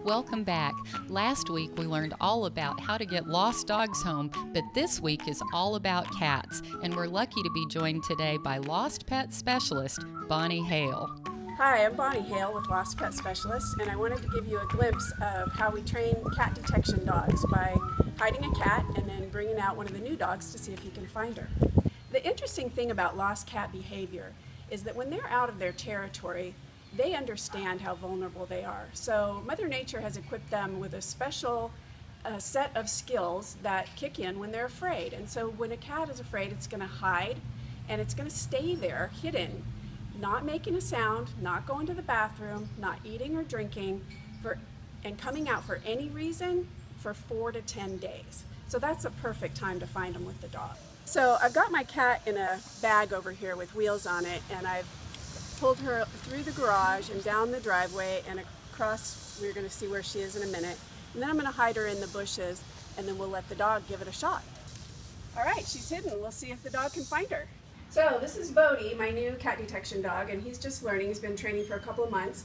Welcome back. Last week we learned all about how to get lost dogs home, but this week is all about cats, and we're lucky to be joined today by lost pet specialist Bonnie Hale. Hi, I'm Bonnie Hale with Lost Pet Specialist, and I wanted to give you a glimpse of how we train cat detection dogs by hiding a cat and then bringing out one of the new dogs to see if you can find her. The interesting thing about lost cat behavior is that when they're out of their territory, they understand how vulnerable they are. So Mother Nature has equipped them with a special set of skills that kick in when they're afraid. And so when a cat is afraid, it's going to hide and it's going to stay there hidden, not making a sound, not going to the bathroom, not eating or drinking, and coming out for any reason for 4 to 10 days. So that's a perfect time to find them with the dog. So I've got my cat in a bag over here with wheels on it, and I've pulled her through the garage and down the driveway and across. We're going to see where she is in a minute. And then I'm going to hide her in the bushes, and then we'll let the dog give it a shot. All right, she's hidden. We'll see if the dog can find her. So this is Bodie, my new cat detection dog, and he's just learning. He's been training for a couple of months.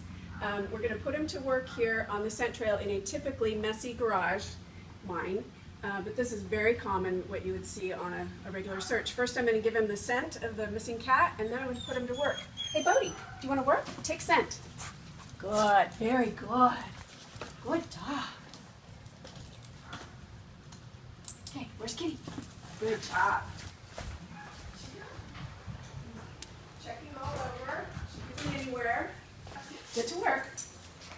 We're going to put him to work here on the scent trail in a typically messy garage, mine. But this is very common, what you would see on a regular search. First, I'm going to give him the scent of the missing cat, and then I'm going to put him to work. Hey, Bodie, do you want to work? Take scent. Good, very good. Good dog. Okay, where's Kitty? Good job. Checking all over. She isn't anywhere. Get to work.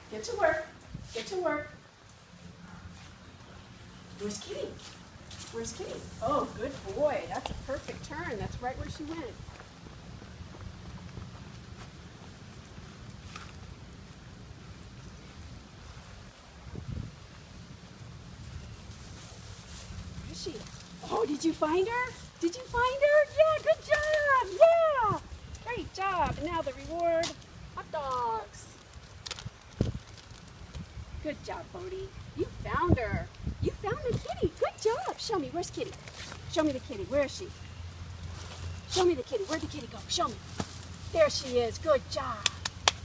Get to work. Get to work. Where's Kitty? Where's Kitty? Oh, good boy. That's a perfect turn. That's right where she went. Where is she? Oh, did you find her? Did you find her? Yeah, good job. Yeah. Great job. And now the reward, hot dogs. Good job, Bodie. You found her. You found the kitty. Good job. Show me. Where's Kitty? Show me the kitty. Where is she? Show me the kitty. Where'd the kitty go? Show me. There she is. Good job.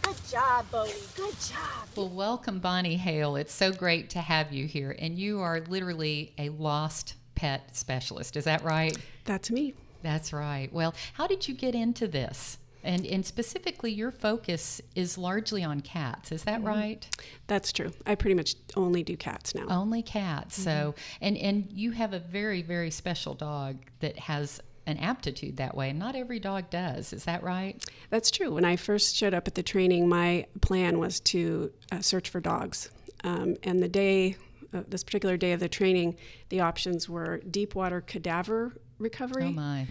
Good job, Bodie. Good job. Well, welcome, Bonnie Hale. It's so great to have you here, and you are literally a lost pet specialist. Is that right? That's me. That's right. Well, how did you get into this? And specifically, your focus is largely on cats. Is that right? That's true. I pretty much only do cats now. Only cats. So, and you have a very, very special dog that has an aptitude that way. And not every dog does. Is that right? That's true. When I first showed up at the training, my plan was to search for dogs. And the day, this particular day of the training, the options were deep water cadaver recovery. Oh my.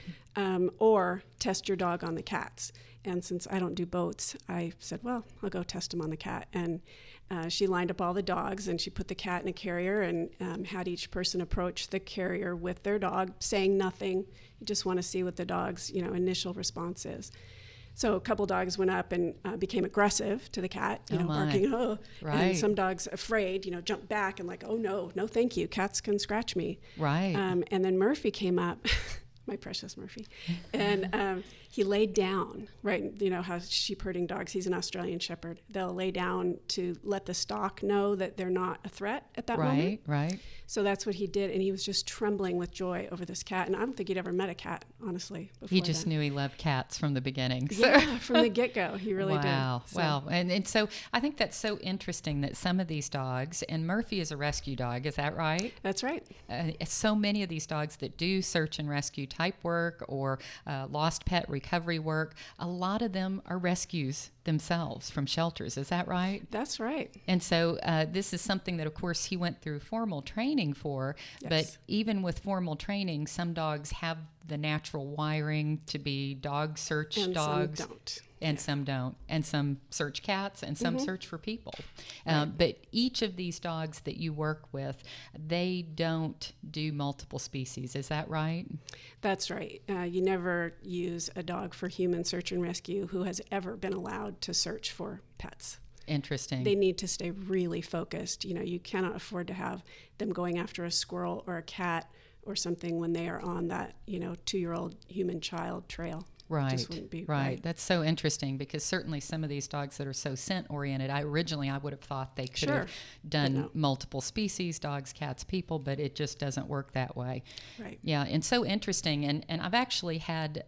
Or test your dog on the cats. And since I don't do boats, I said, well, I'll go test him on the cat. And she lined up all the dogs, and she put the cat in a carrier and had each person approach the carrier with their dog, saying nothing. You just want to see what the dog's initial response is. So a couple dogs went up and became aggressive to the cat, barking, oh. Right. And some dogs afraid, jumped back and like, oh, no, thank you. Cats can scratch me. Right. And then Murphy came up. My precious Murphy. And he laid down, right? You know how sheep herding dogs, he's an Australian Shepherd. They'll lay down to let the stock know that they're not a threat at that moment. Right. So that's what he did. And he was just trembling with joy over this cat. And I don't think he'd ever met a cat, honestly, before He just knew he loved cats from the beginning. So. Yeah, from the get-go. He really did. Wow. And so I think that's so interesting that some of these dogs, and Murphy is a rescue dog, is that right? That's right. So many of these dogs that do search and rescue type work or lost pet recovery work, a lot of them are rescues themselves from shelters. Is that right? That's right. And so this is something that, of course, he went through formal training for. Yes. But even with formal training, some dogs have the natural wiring to be dog search and dogs. Some don't. And some don't. And some search cats and some search for people. Right. But each of these dogs that you work with, they don't do multiple species. Is that right? That's right. You never use a dog for human search and rescue who has ever been allowed to search for pets. Interesting. They need to stay really focused. You cannot afford to have them going after a squirrel or a cat or something when they are on that, 2-year-old human child trail. Right, It just wouldn't be right. That's so interesting, because certainly some of these dogs that are so scent oriented, I would have thought they could have done multiple species, dogs, cats, people, but it just doesn't work that way. Right. Yeah, and so interesting. And I've actually had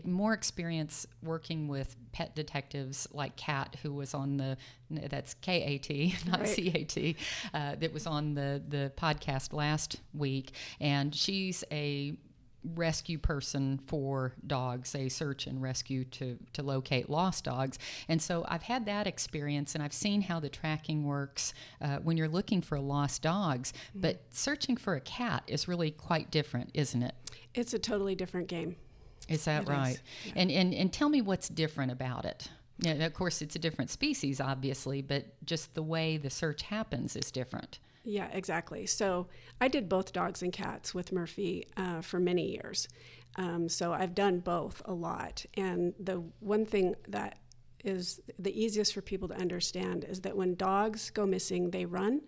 more experience working with pet detectives like Kat, who was on that's K-A-T, not right. C-A-T, that was on the podcast last week. And she's a rescue person for dogs, a search and rescue to locate lost dogs. And so I've had that experience, and I've seen how the tracking works when you're looking for lost dogs. Mm-hmm. But searching for a cat is really quite different, isn't it? It's a totally different game. Is that right? Yeah. And tell me what's different about it. Yeah, of course, it's a different species, obviously, but just the way the search happens is different. Yeah, exactly. So I did both dogs and cats with Murphy for many years. So I've done both a lot. And the one thing that is the easiest for people to understand is that when dogs go missing, they run.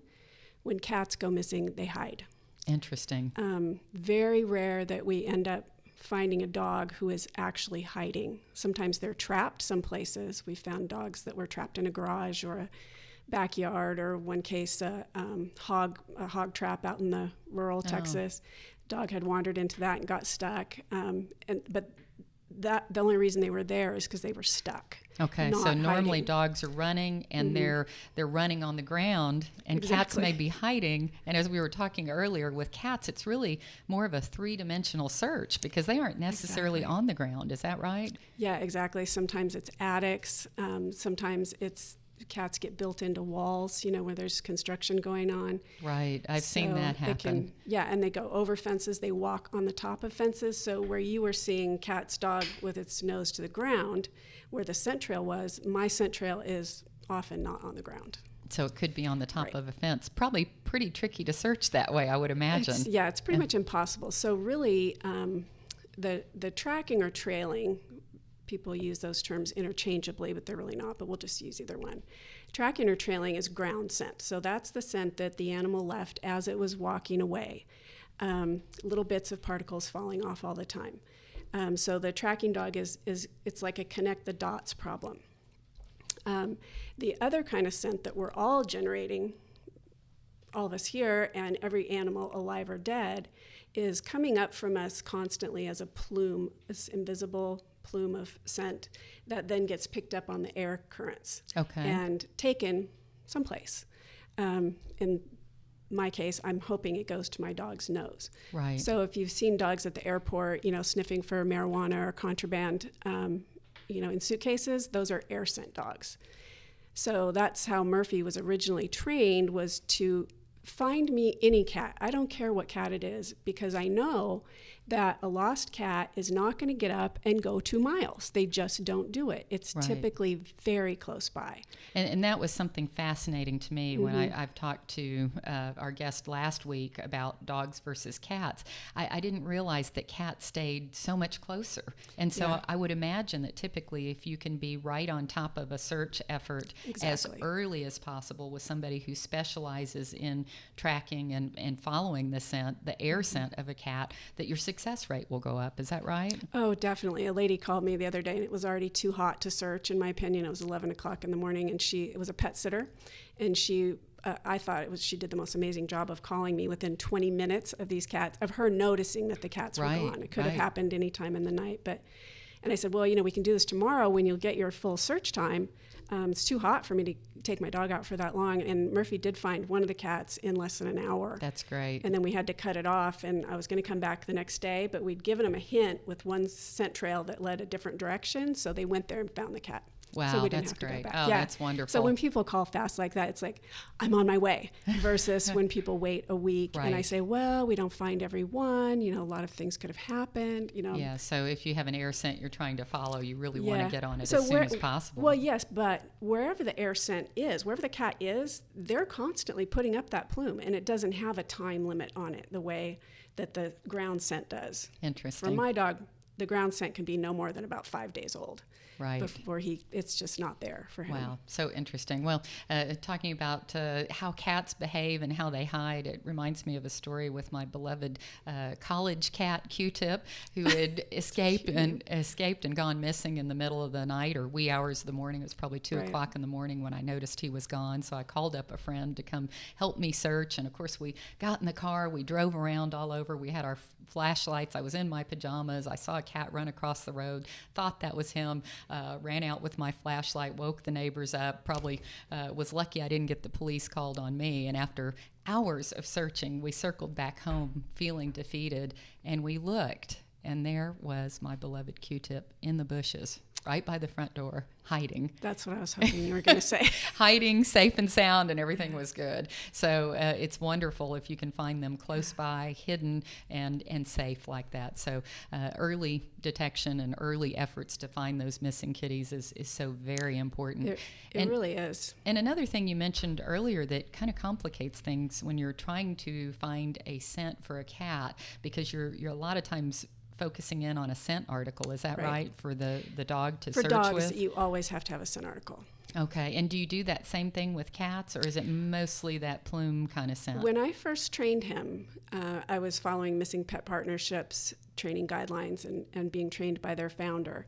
When cats go missing, they hide. Interesting. Very rare that we end up finding a dog who is actually hiding. Sometimes they're trapped some places. We found dogs that were trapped in a garage or a backyard, or one case a hog trap out in the rural Texas. Dog had wandered into that and got stuck. But the only reason they were there is because they were stuck. Okay, so normally dogs are running, and mm-hmm. they're running on the ground, and exactly. Cats may be hiding. And as we were talking earlier with cats, it's really more of a three-dimensional search, because they aren't necessarily on the ground. Is that right? Yeah, exactly. Sometimes it's attics. Sometimes it's cats get built into walls, where there's construction going on. Right, I've seen that happen. And they go over fences. They walk on the top of fences. So where you were seeing Kat's dog with its nose to the ground, where the scent trail was, my scent trail is often not on the ground. So it could be on the top of a fence. Probably pretty tricky to search that way, I would imagine. It's pretty much impossible. So really, the tracking or trailing, people use those terms interchangeably, but they're really not, but we'll just use either one. Tracking or trailing is ground scent. So that's the scent that the animal left as it was walking away. Little bits of particles falling off all the time. So the tracking dog it's like a connect the dots problem. The other kind of scent that we're all generating, all of us here and every animal alive or dead, is coming up from us constantly as a plume, this invisible plume of scent that then gets picked up on the air currents and taken someplace. In my case, I'm hoping it goes to my dog's nose. Right. So if you've seen dogs at the airport, sniffing for marijuana or contraband, in suitcases, those are air scent dogs. So that's how Murphy was originally trained, was to find me any cat. I don't care what cat it is, because I know that a lost cat is not going to get up and go 2 miles. They just don't do it. It's typically very close by. And that was something fascinating to me when I've talked to our guest last week about dogs versus cats. I didn't realize that cats stayed so much closer. And so I would imagine that typically if you can be right on top of a search effort as early as possible with somebody who specializes in tracking and following the scent, the air scent of a cat, that your success rate will go up. Is that right? Oh, definitely. A lady called me the other day, and it was already too hot to search. In my opinion, it was 11 o'clock in the morning, and it was a pet sitter, and I thought she did the most amazing job of calling me within 20 minutes of these cats, of her noticing that the cats were gone. It could have happened any time in the night, and I said, well, we can do this tomorrow when you'll get your full search time. It's too hot for me to take my dog out for that long. And Murphy did find one of the cats in less than an hour. That's great. And then we had to cut it off, and I was going to come back the next day, but we'd given them a hint with one scent trail that led a different direction. So they went there and found the cat. Wow, so we didn't that's have to great. go back. Oh, that's wonderful. So when people call fast like that, it's like, I'm on my way, versus when people wait a week and I say, well, we don't find every one. A lot of things could have happened. Yeah, so if you have an air scent you're trying to follow, you really want to get on it as soon as possible. Well, yes, but wherever the air scent is, wherever the cat is, they're constantly putting up that plume, and it doesn't have a time limit on it the way that the ground scent does. Interesting. For my dog, the ground scent can be no more than about 5 days old. Right. Before it's just not there for him. Wow, so interesting. Well, talking about how cats behave and how they hide, it reminds me of a story with my beloved college cat Q-Tip, who had escaped and gone missing in the middle of the night or wee hours of the morning. It was probably 2 o'clock in the morning when I noticed he was gone. So I called up a friend to come help me search. And of course, we got in the car. We drove around all over. We had our flashlights. I was in my pajamas. I saw a cat run across the road. Thought that was him. Ran out with my flashlight, woke the neighbors up, probably was lucky I didn't get the police called on me. And after hours of searching, we circled back home feeling defeated, and we looked, and there was my beloved Q-Tip in the bushes right by the front door, hiding. That's what I was hoping you were going to say. Hiding, safe and sound, and everything was good. So it's wonderful if you can find them close by, hidden, and safe like that. So early detection and early efforts to find those missing kitties is so very important. It really is. And another thing you mentioned earlier that kind of complicates things when you're trying to find a scent for a cat, because you're a lot of times focusing in on a scent article. Is that right for the dog to search with? For dogs, you always have to have a scent article. Okay. And do you do that same thing with cats, or is it mostly that plume kind of scent? When I first trained him, I was following Missing Pet Partnerships training guidelines and being trained by their founder.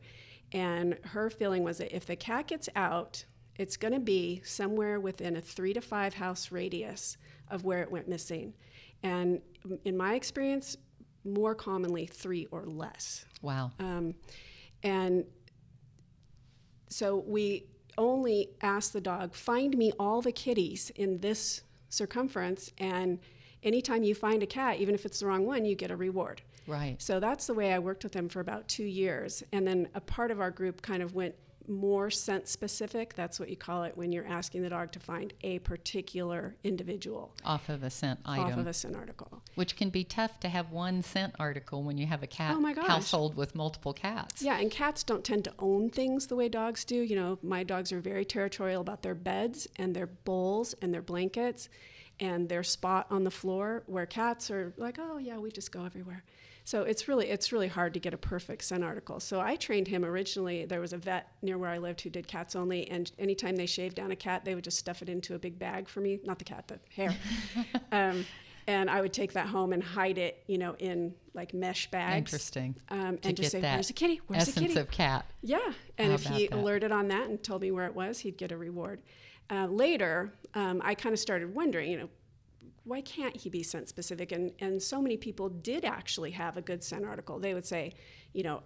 And her feeling was that if the cat gets out, it's going to be somewhere within a 3 to 5 house radius of where it went missing. And in my experience, more commonly 3 or less. Wow. And so we only ask the dog, find me all the kitties in this circumference, and anytime you find a cat, even if it's the wrong one, you get a reward. Right. So that's the way I worked with them for about 2 years. And then a part of our group kind of went more scent specific. That's what you call it when you're asking the dog to find a particular individual. Off of a scent item. Off of a scent article. Which can be tough to have one scent article when you have a cat gosh. household with multiple cats. Yeah, and cats don't tend to own things the way dogs do. You know, my dogs are very territorial about their beds and their bowls and their blankets and their spot on the floor, where cats are like, oh yeah, we just go everywhere. So it's really hard to get a perfect scent article. So I trained him originally. There was a vet near where I lived who did cats only, and anytime they shaved down a cat, they would just stuff it into a big bag for me. Not the cat, the hair. And I would take that home and hide it, in like mesh bags. Interesting. And just say, where's the kitty? Where's the kitty? kitty? Essence of cat. Yeah. And How if he about that? alerted on that and told me where it was, he'd get a reward. Later, I kind of started wondering, why can't he be scent specific? And so many people did actually have a good scent article. They would say,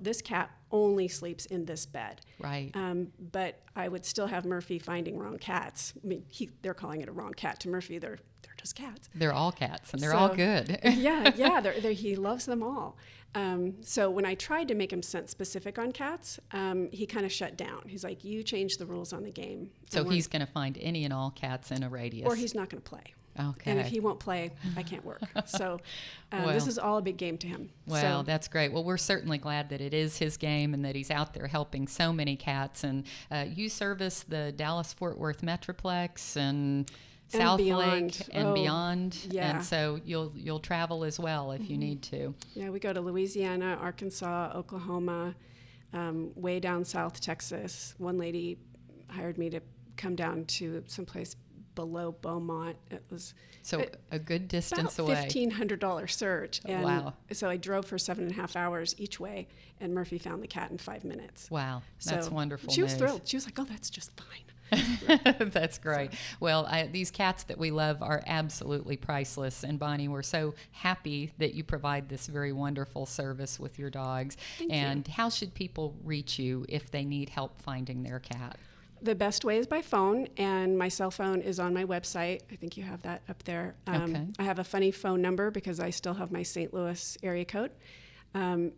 this cat only sleeps in this bed. Right. But I would still have Murphy finding wrong cats. I mean, they're calling it a wrong cat. To Murphy, they're just cats. They're all cats, and they're all good. yeah. He loves them all. So when I tried to make him scent specific on cats, he kind of shut down. He's like, you changed the rules on the game. So he's going to find any and all cats in a radius. Or he's not going to play. Okay. And if he won't play, I can't work. So this is all a big game to him. Well, that's great. Well, we're certainly glad that it is his game and that he's out there helping so many cats. And you service the Dallas-Fort Worth Metroplex and South beyond. Lake and beyond. Yeah. And so you'll travel as well if you need to. Yeah, we go to Louisiana, Arkansas, Oklahoma, way down south Texas. One lady hired me to come down to someplace below Beaumont. It was a good distance about away. $1,500 search. And wow. So I drove for 7.5 hours each way, and Murphy found the cat in 5 minutes. Wow, that's wonderful. She was thrilled. She was like, oh, that's just fine. That's great. Well, these cats that we love are absolutely priceless. And Bonnie, we're so happy that you provide this very wonderful service with your dogs. Thank and you. How should people reach you if they need help finding their cat? The best way is by phone, and my cell phone is on my website. I think you have that up there. Okay. I have a funny phone number because I still have my St. Louis area code.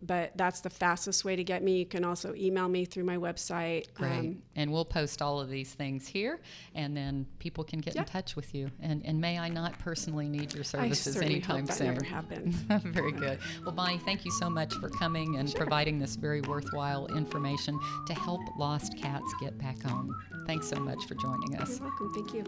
But that's the fastest way to get me. You can also email me through my website. Great. And we'll post all of these things here, and then people can get in touch with you. And may I not personally need your services anytime hope that soon. never happens. Very good. Well, Bonnie, thank you so much for coming and providing this very worthwhile information to help lost cats get back home. Thanks so much for joining us. You're welcome. Thank you.